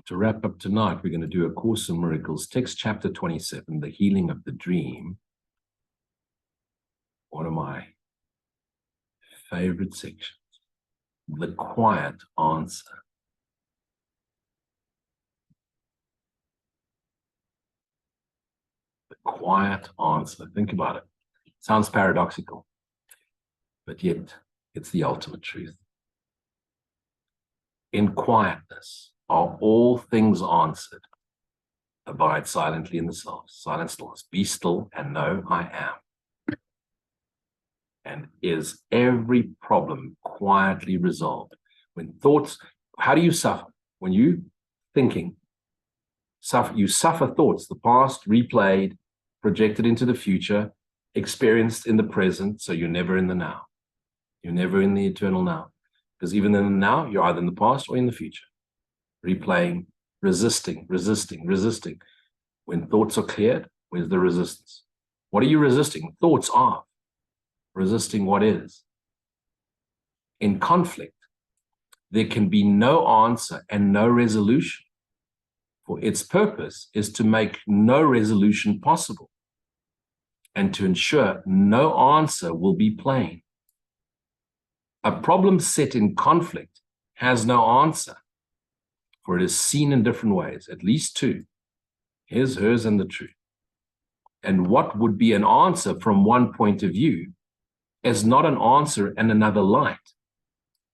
To wrap up tonight, we're going to do A Course in Miracles, text chapter 27, the healing of the dream. One of my favorite sections, the quiet answer. The quiet answer. Think about it. Sounds paradoxical, but yet it's the ultimate truth. In quietness are all things answered. Abide silently in the self. Silent stillness. Be still and know I am. And is every problem quietly resolved? When thoughts, how do you suffer? When you thinking, you suffer thoughts, the past replayed, projected into the future, experienced in the present, so you're never in the now. You're never in the eternal now. Because even in the now, you're either in the past or in the future. Replaying, resisting. When thoughts are cleared, where's the resistance? What are you resisting? Thoughts are. Resisting what is. In conflict, there can be no answer and no resolution. For its purpose is to make no resolution possible and to ensure no answer will be plain. A problem set in conflict has no answer, for it is seen in different ways, at least two, his, hers, and the truth. And what would be an answer from one point of view is not an answer and another light.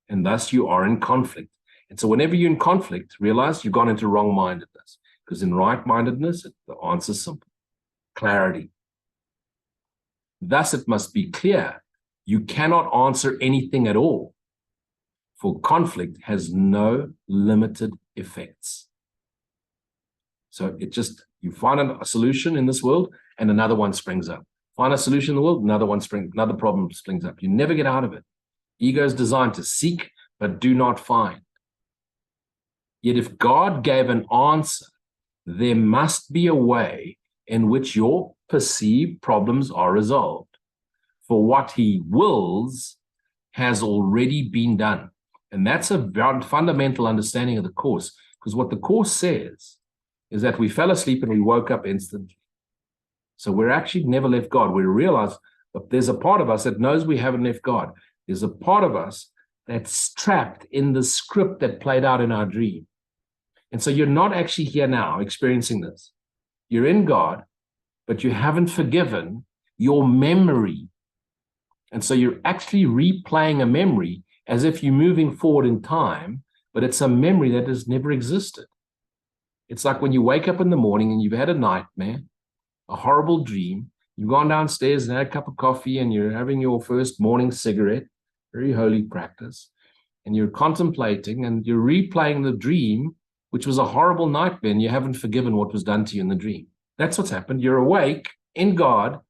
And thus you are in conflict. And so whenever you're in conflict, realize you've gone into wrong-mindedness. Because in right-mindedness, the answer is simple. Clarity. Thus it must be clear. You cannot answer anything at all. For conflict has no limited effects. So it just, you find a solution in this world and another one springs up. Find a solution in the world, another problem springs up. You never get out of it. Ego is designed to seek, but do not find. Yet if God gave an answer, there must be a way in which your perceived problems are resolved. For what he wills has already been done. And that's a very fundamental understanding of the Course, because what the Course says is that we fell asleep and we woke up instantly. So we're actually never left God. We realize that there's a part of us that knows we haven't left God. There's a part of us that's trapped in the script that played out in our dream. And so you're not actually here now experiencing this. You're in God, but you haven't forgiven your memory. And so you're actually replaying a memory as if you're moving forward in time, but it's a memory that has never existed. It's like when you wake up in the morning and you've had a nightmare, a horrible dream, you've gone downstairs and had a cup of coffee and you're having your first morning cigarette, very holy practice, and you're contemplating and you're replaying the dream, which was a horrible nightmare, and you haven't forgiven what was done to you in the dream. That's what's happened. You're awake in God,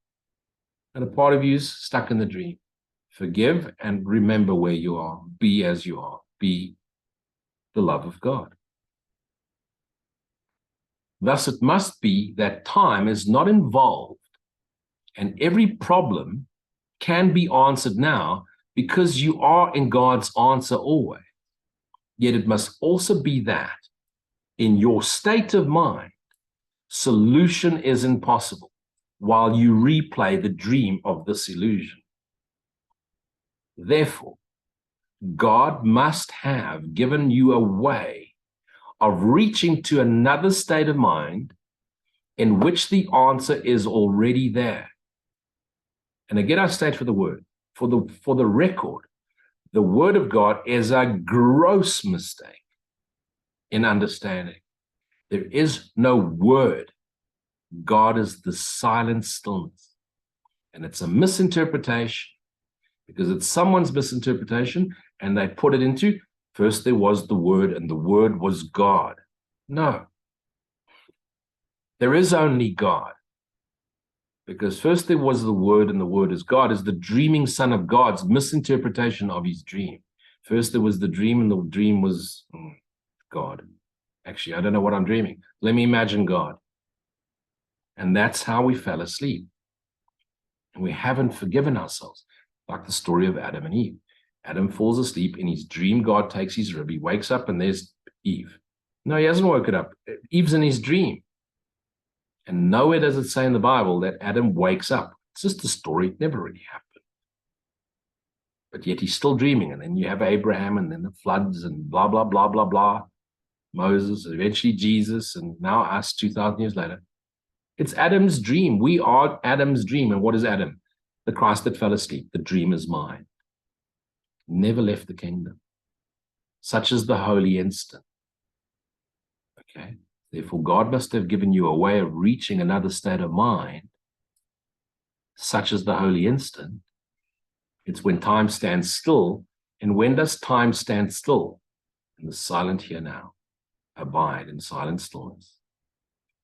and a part of you is stuck in the dream. Forgive and remember where you are. Be as you are. Be the love of God. Thus, it must be that time is not involved, and every problem can be answered now because you are in God's answer always. Yet it must also be that in your state of mind, solution is impossible while you replay the dream of this illusion. Therefore, God must have given you a way of reaching to another state of mind in which the answer is already there. And again, I state for the word, for the record, the word of God is a gross mistake in understanding. There is no word. God is the silent stillness. And it's a misinterpretation because it's someone's misinterpretation and they put it into, first there was the word and the word was God. No. There is only God. Because first there was the word and the word is God, is the dreaming son of God's misinterpretation of his dream. First there was the dream and the dream was God. Actually, I don't know what I'm dreaming. Let me imagine God. And that's how we fell asleep. And we haven't forgiven ourselves, like the story of Adam and Eve. Adam falls asleep in his dream. God takes his rib. He wakes up and there's Eve. No, he hasn't woken up. Eve's in his dream. And nowhere does it say in the Bible that Adam wakes up. It's just a story. It never really happened. But yet he's still dreaming. And then you have Abraham, and then the floods, and blah, blah, blah, blah, blah. Moses, eventually Jesus, and now us 2,000 years later. It's Adam's dream. We are Adam's dream. And what is Adam? The Christ that fell asleep. The dream is mine. Never left the kingdom. Such is the holy instant. Okay? Therefore, God must have given you a way of reaching another state of mind, such as the holy instant. It's when time stands still. And when does time stand still? In the silent here now. Abide in silent stillness.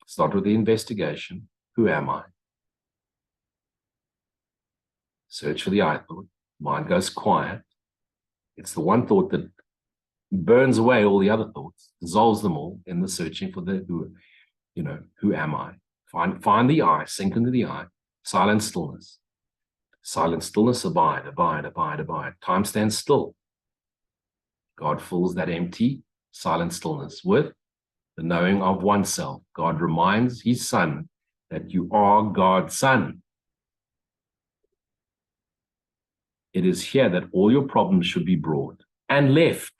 Start with the investigation. Who am I? Search for the I thought. Mind goes quiet. It's the one thought that burns away all the other thoughts, dissolves them all in the searching for the who, who am I? Find the I, sink into the I, silent stillness. Silent stillness, abide, abide, abide, abide. Time stands still. God fills that empty, silent stillness with the knowing of oneself. God reminds his son that you are God's son. It is here that all your problems should be brought and left.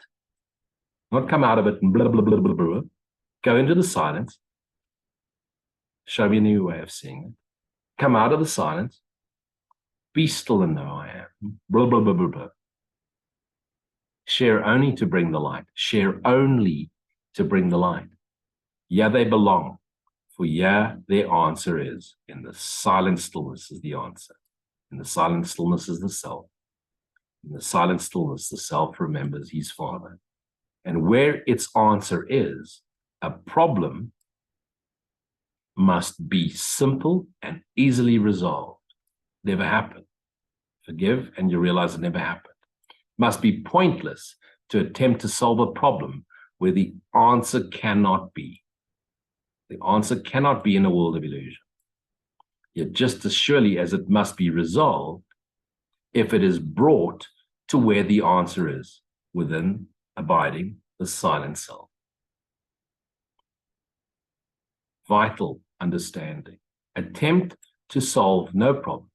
Not come out of it and blah, blah, blah, blah, blah. Go into the silence. Show me a new way of seeing it. Come out of the silence. Be still and know I am. Blah, blah, blah, blah, blah. Share only to bring the light. Share only to bring the light. Yeah, they belong. For yeah, their answer is. In the silent stillness is the answer. In the silent stillness is the self. In the silent stillness, the self remembers his father. And where its answer is, a problem must be simple and easily resolved. Never happened. Forgive, and you realize it never happened. Must be pointless to attempt to solve a problem where the answer cannot be. The answer cannot be in a world of illusion. Yet just as surely as it must be resolved, if it is brought to where the answer is, within abiding the silent self. Vital understanding. Attempt to solve no problems,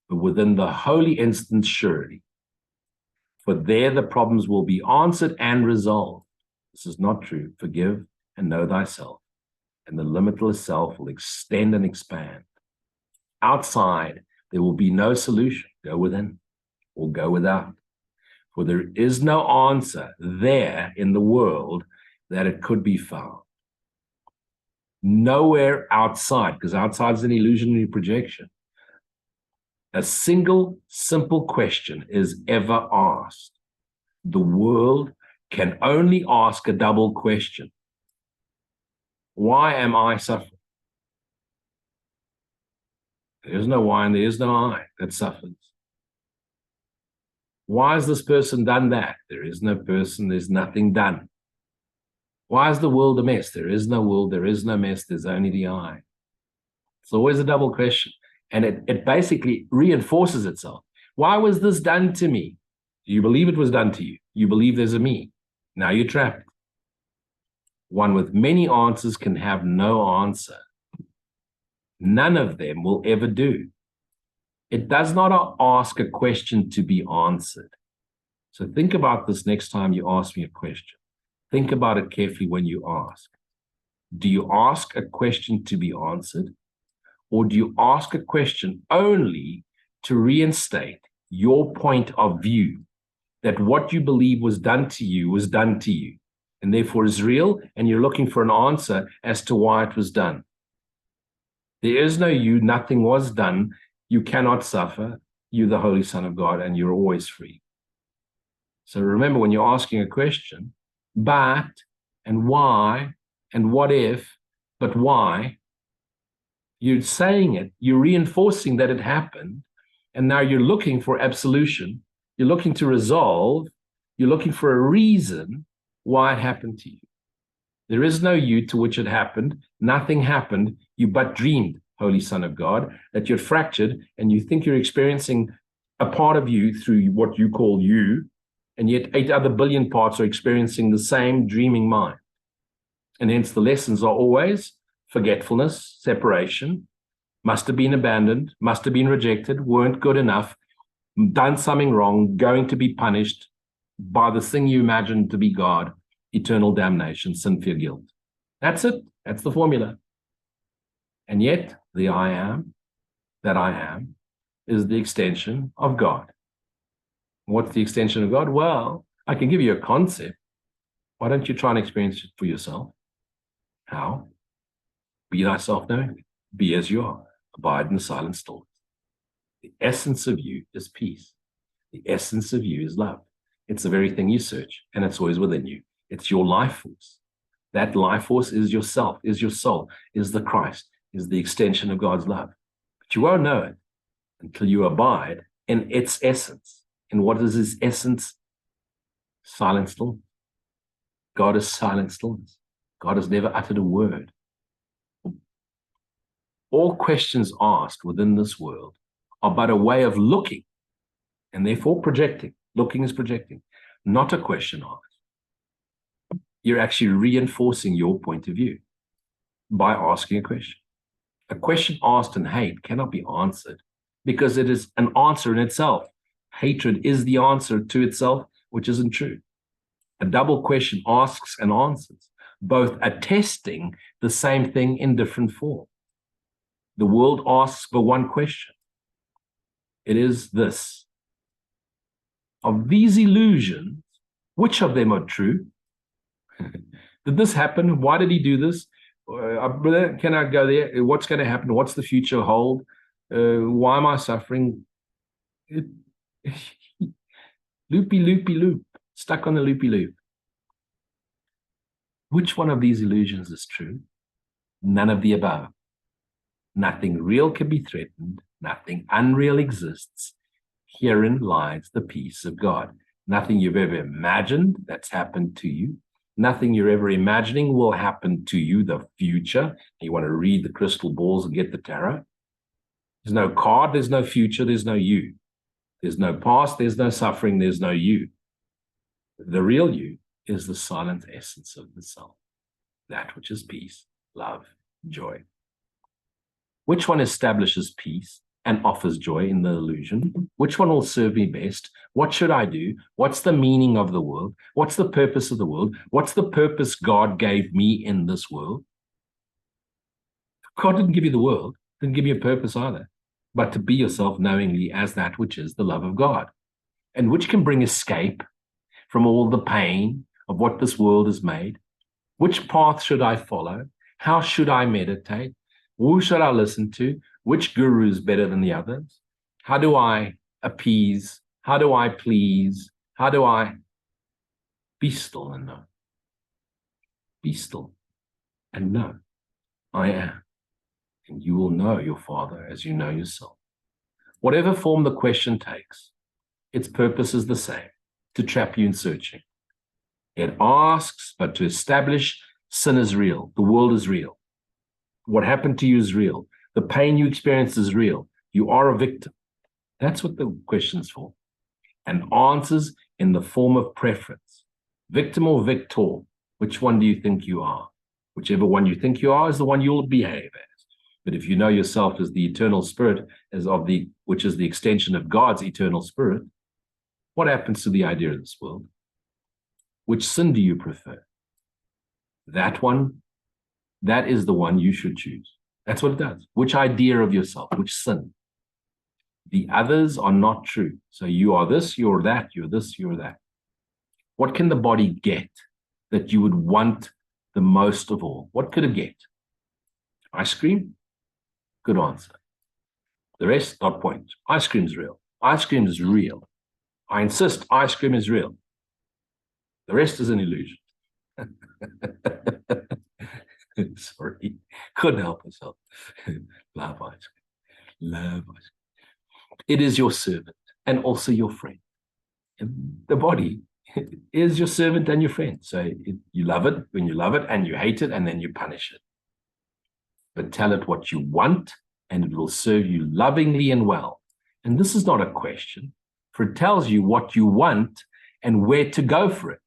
but within the holy instant surety. For there the problems will be answered and resolved. This is not true. Forgive and know thyself. And the limitless self will extend and expand. Outside, there will be no solution. Go within or go without. For there is no answer there in the world that it could be found. Nowhere outside, because outside is an illusionary projection. A single simple question is ever asked. The world can only ask a double question. Why am I suffering? There is no why and there is no I that suffers. Why has this person done that? There is no person, there's nothing done. Why is the world a mess? There is no world, there is no mess, there's only the I. It's always a double question. And it basically reinforces itself. Why was this done to me? Do you believe it was done to you? You believe there's a me. Now you're trapped. One with many answers can have no answer. None of them will ever do. It does not ask a question to be answered. So think about this next time you ask me a question. Think about it carefully when you ask. Do you ask a question to be answered? Or do you ask a question only to reinstate your point of view that what you believe was done to you was done to you, and therefore is real, and you're looking for an answer as to why it was done? There is no you, nothing was done. You cannot suffer. You're the Holy Son of God, and you're always free. So remember, when you're asking a question, but, and why, and what if, but why, you're saying it, you're reinforcing that it happened, and now you're looking for absolution, you're looking to resolve, you're looking for a reason why it happened to you. There is no you to which it happened, nothing happened, you but dreamed, Holy Son of God, that you're fractured, and you think you're experiencing a part of you through what you call you, and yet 8 other billion parts are experiencing the same dreaming mind. And hence the lessons are always forgetfulness, separation, must have been abandoned, must have been rejected, weren't good enough, done something wrong, going to be punished by the thing you imagined to be God, eternal damnation, sin, fear, guilt. That's it. That's the formula. And yet, the I am, that I am, is the extension of God. What's the extension of God? Well, I can give you a concept. Why don't you try and experience it for yourself? How? Be thyself knowingly. Be as you are. Abide in the silent stillness. The essence of you is peace. The essence of you is love. It's the very thing you search, and it's always within you. It's your life force. That life force is yourself, is your soul, is the Christ, is the extension of God's love. But you won't know it until you abide in its essence. And what is its essence? Silent stillness. God is silent stillness. God has never uttered a word. All questions asked within this world are but a way of looking, and therefore projecting. Looking is projecting, not a question asked. You're actually reinforcing your point of view by asking a question. A question asked in hate cannot be answered because it is an answer in itself. Hatred is the answer to itself, which isn't true. A double question asks and answers, both attesting the same thing in different form. The world asks for one question. It is this: of these illusions, which of them are true? Did this happen? Why did he do this? Can I go there? What's going to happen? What's the future hold? Why am I suffering? Loopy, loopy, loop. Stuck on the loopy loop. Which one of these illusions is true? None of the above. Nothing real can be threatened. Nothing unreal exists. Herein lies the peace of God. Nothing you've ever imagined that's happened to you. Nothing you're ever imagining will happen to you, the future. You want to read the crystal balls and get the tarot. There's no card, there's no future, there's no you. There's no past, there's no suffering, there's no you. The real you is the silent essence of the self, that which is peace, love, joy. Which one establishes peace and offers joy in the illusion? Which one will serve me best? What should I do? What's the meaning of the world? What's the purpose of the world? What's the purpose God gave me in this world? God didn't give you the world, didn't give you a purpose either, but to be yourself knowingly as that which is the love of God, and which can bring escape from all the pain of what this world has made. Which path should I follow? How should I meditate? Who should I listen to? Which guru is better than the others? How do I appease? How do I please? How do I be still and know? Be still and know I am. And you will know your Father as you know yourself. Whatever form the question takes, its purpose is the same, to trap you in searching. It asks, but to establish sin is real, the world is real. What happened to you is real. The pain you experienced is real. You are a victim. That's what the question's for. And answers in the form of preference. Victim or victor, which one do you think you are? Whichever one you think you are is the one you'll behave as. But if you know yourself as the eternal spirit, which is the extension of God's eternal spirit, what happens to the idea of this world? Which sin do you prefer? That one, that is the one you should choose. That's what it does. Which idea of yourself, which sin? The others are not true. So you are this, you're that, you're this, you're that. What can the body get that you would want the most of all? What could it get? Ice cream? Good answer. The rest, not point. Ice cream is real. Ice cream is real. I insist, ice cream is real. The rest is an illusion. Sorry, couldn't help myself. Love ice cream. Love ice cream. It is your servant and also your friend. And the body is your servant and your friend. So you love it when you love it, and you hate it, and then you punish it. But tell it what you want, and it will serve you lovingly and well. And this is not a question, for it tells you what you want and where to go for it.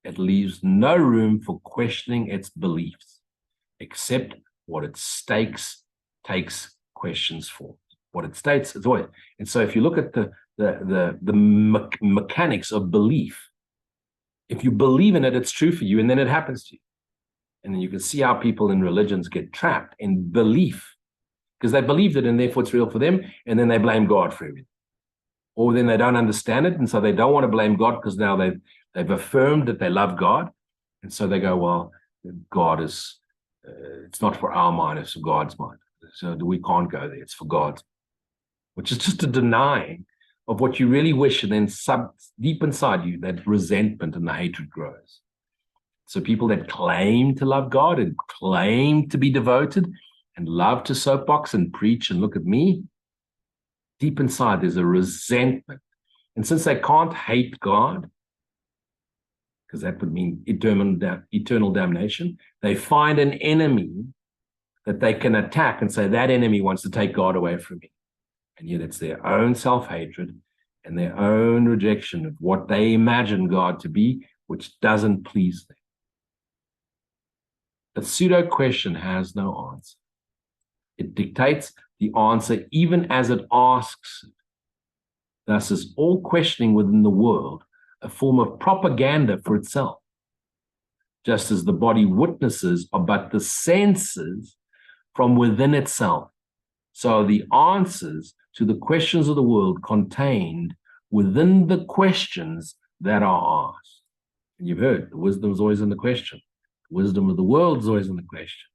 It leaves no room for questioning its beliefs, except what it takes questions for. What it states is always. And so if you look at the mechanics of belief, if you believe in it, it's true for you, and then it happens to you. And then you can see how people in religions get trapped in belief because they believed it and therefore it's real for them, and then they blame God for everything. Or then they don't understand it, and so they don't want to blame God because now they've affirmed that they love God, and so they go, well, God is, it's not for our mind, it's for God's mind. So we can't go there, it's for God's, which is just a denying of what you really wish, and then deep inside you, that resentment and the hatred grows. So people that claim to love God and claim to be devoted and love to soapbox and preach and look at me, deep inside there's a resentment. And since they can't hate God, because that would mean eternal damnation, they find an enemy that they can attack and say, that enemy wants to take God away from me. And yet it's their own self-hatred and their own rejection of what they imagine God to be, which doesn't please them. The pseudo question has no answer. It dictates the answer even as it asks it. Thus is all questioning within the world a form of propaganda for itself, just as the body witnesses are but the senses from within itself. So the answers to the questions of the world contained within the questions that are asked. And you've heard, the wisdom is always in the question. The wisdom of the world is always in the question.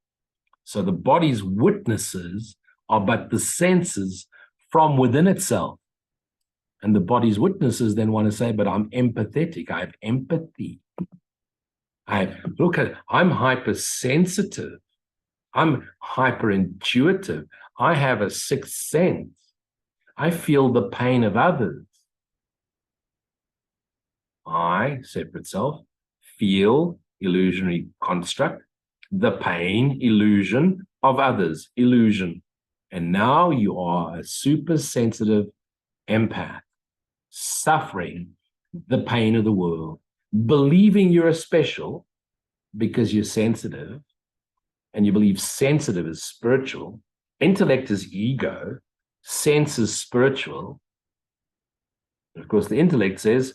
So the body's witnesses are but the senses from within itself. And the body's witnesses then want to say, but I'm empathetic. I have empathy. I'm hypersensitive. I'm hyperintuitive. I have a sixth sense. I feel the pain of others. I, separate self, feel, illusionary construct, the pain, illusion of others, illusion. And now you are a super sensitive empath, suffering the pain of the world, believing you're special because you're sensitive, and you believe sensitive is spiritual, intellect is ego, sense is spiritual. And of course, the intellect says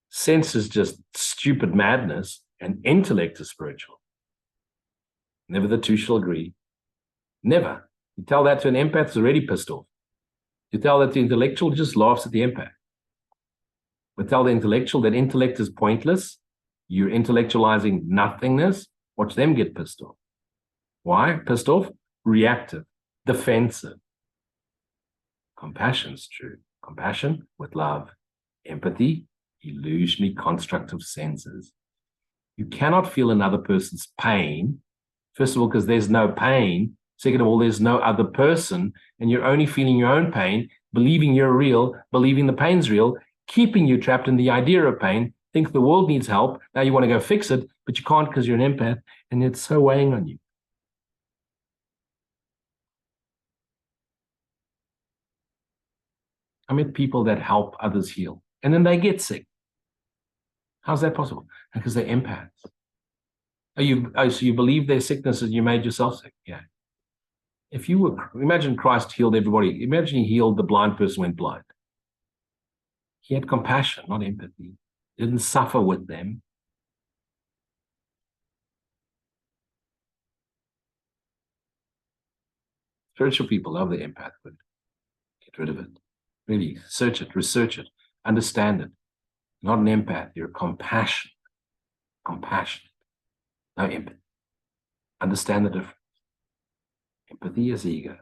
sense is just stupid madness, and intellect is spiritual. Never the two shall agree. Never. You tell that to an empath, it's already pissed off. You tell that to the intellectual, just laughs at the empath. But tell the intellectual that intellect is pointless, you're intellectualizing nothingness, watch them get pissed off. Why? Pissed off? Reactive, defensive. Compassion's true. Compassion with love. Empathy, illusionary constructive senses. You cannot feel another person's pain, first of all, because there's no pain. Second of all, there's no other person, and you're only feeling your own pain, believing you're real, believing the pain's real, keeping you trapped in the idea of pain, think the world needs help, now you want to go fix it, but you can't because you're an empath, and it's so weighing on you. I met people that help others heal, and then they get sick. How's that possible? Because they're empaths. So you believe their sickness and you made yourself sick? Yeah. If you were, imagine Christ healed everybody. Imagine he healed the blind person went blind. He had compassion, not empathy. He didn't suffer with them. Spiritual people love the empath word. Get rid of it. Really, search it, research it, understand it. Not an empath, you're compassionate. Compassionate. No empathy. Understand the difference. Empathy is ego.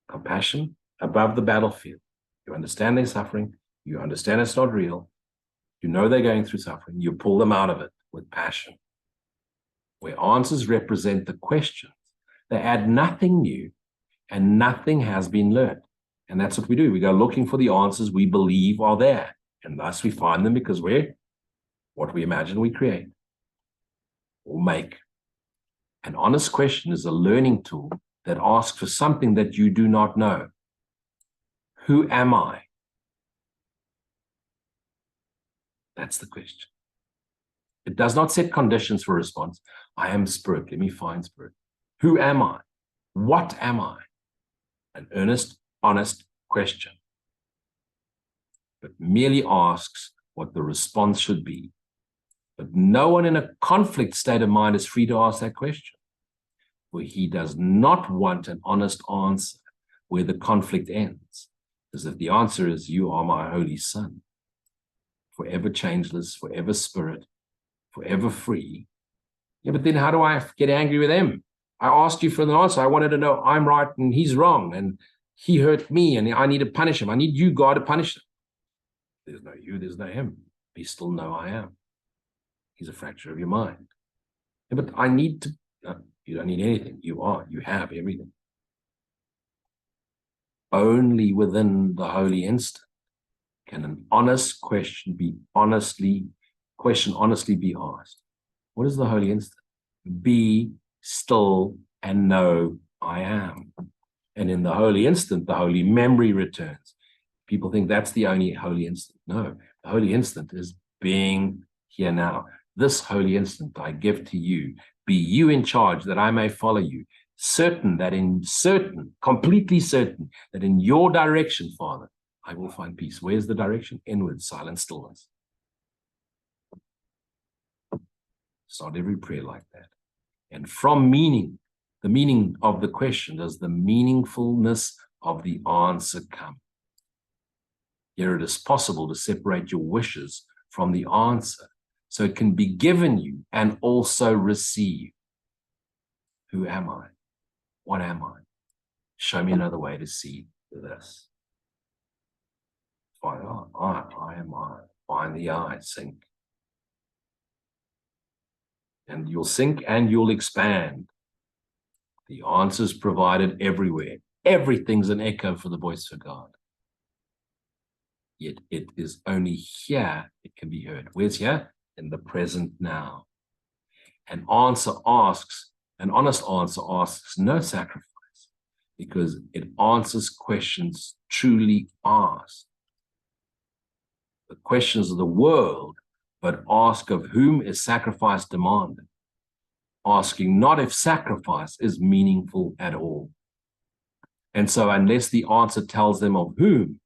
Compassion, above the battlefield. You understand their suffering. You understand it's not real. You know they're going through suffering. You pull them out of it with passion. Where answers represent the questions, they add nothing new and nothing has been learned. And that's what we do. We go looking for the answers we believe are there. And thus we find them because we're what we imagine we create or make. An honest question is a learning tool that asks for something that you do not know. Who am I? That's the question. It does not set conditions for response. I am spirit. Let me find spirit. Who am I? What am I? An earnest, honest question. But merely asks what the response should be. But no one in a conflict state of mind is free to ask that question. For he does not want an honest answer where the conflict ends. Because if the answer is, you are my holy son, forever changeless, forever spirit, forever free, yeah, but then how do I get angry with him? I asked you for an answer. I wanted to know I'm right and he's wrong, and he hurt me and I need to punish him. I need you, God, to punish him. There's no you, there's no him. Be still, know I am. He's a fracture of your mind. Yeah, but I need to, no, you don't need anything. You are, you have everything. Only within the holy instant can an honest question honestly be asked. What is the holy instant? Be still and know I am. And in the holy instant, the holy memory returns. People think that's the only holy instant. No, the holy instant is being here now. This holy instant I give to you. Be you in charge that I may follow you. Completely certain that in your direction, Father, I will find peace. Where's the direction? Inward, silent stillness. Start every prayer like that. And from meaning, the meaning of the question, does the meaningfulness of the answer come. Here it is possible to separate your wishes from the answer, so it can be given you and also receive. Who am I? What am I? Show me another way to see this. Find I am I. Find the I, sink. And you'll sink and you'll expand. The answer's provided everywhere. Everything's an echo for the voice of God. Yet it is only here it can be heard. Where's here? In the present now. An honest answer asks no sacrifice, because it answers questions truly asked. The questions of the world, but ask of whom is sacrifice demanded, asking not if sacrifice is meaningful at all. And so unless the answer tells them of whom,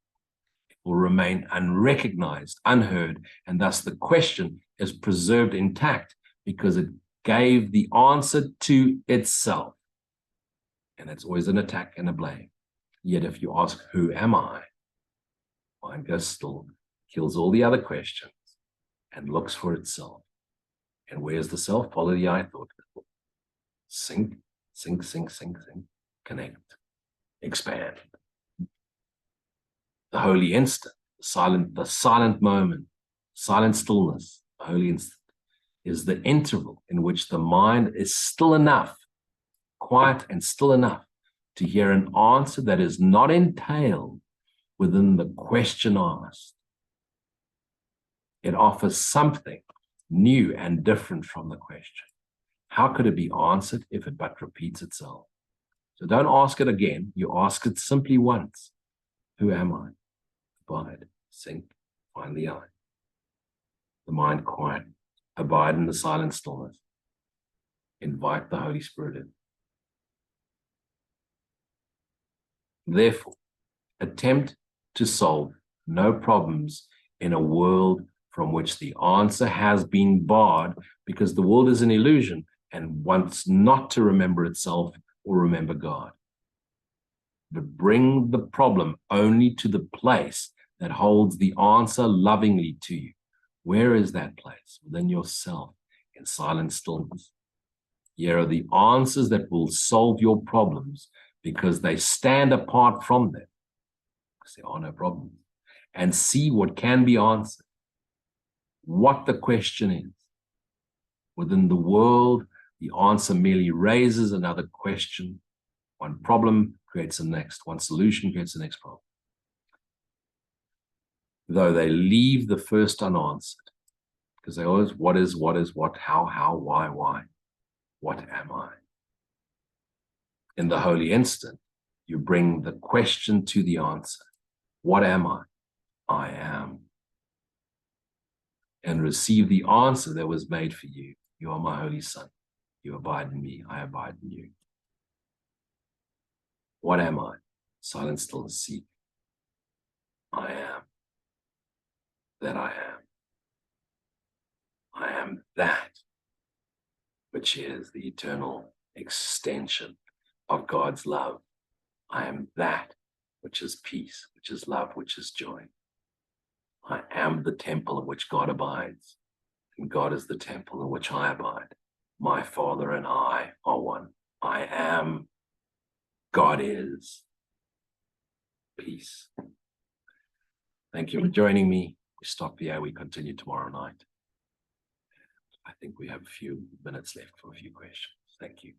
it will remain unrecognized, unheard, and thus the question is preserved intact because it gave the answer to itself. And it's always an attack and a blame. Yet if you ask, who am I? Mind goes still, kills all the other questions, and looks for itself. And where's the self? Follow the I thought. Sink, sink, sink, sink, sink. Connect. Expand. The holy instant, the silent moment, silent stillness, the holy instant, is the interval in which the mind is still enough, quiet and still enough, to hear an answer that is not entailed within the question asked. It offers something new and different from the question. How could it be answered if it but repeats itself? So don't ask it again. You ask it simply once. Who am I? Abide, sink, find the I. The mind quiet. Abide in the silent stillness. Invite the Holy Spirit in. Therefore, attempt to solve no problems in a world from which the answer has been barred, because the world is an illusion and wants not to remember itself or remember God. But bring the problem only to the place that holds the answer lovingly to you. Where is that place? Within yourself, in silent stillness. Here are the answers that will solve your problems, because they stand apart from them, because there are no problems. And see what can be answered, what the question is. Within the world, the answer merely raises another question. One problem creates the next. One solution creates the next problem. Though they leave the first unanswered, because they always, what is, what, how, why, what am I? In the holy instant, you bring the question to the answer. What am I? I am. and receive the answer that was made for you. You are my holy son. You abide in me. I abide in you. What am I? Silent, still, and seek. I am that I am. I am that which is the eternal extension of God's love. I am that which is peace, which is love, which is joy. I am the temple in which God abides, and God is the temple in which I abide. My Father and I are one. I am, God is. Peace. Thank you for joining me. We stop here. We continue tomorrow night. I think we have a few minutes left for a few questions. Thank you.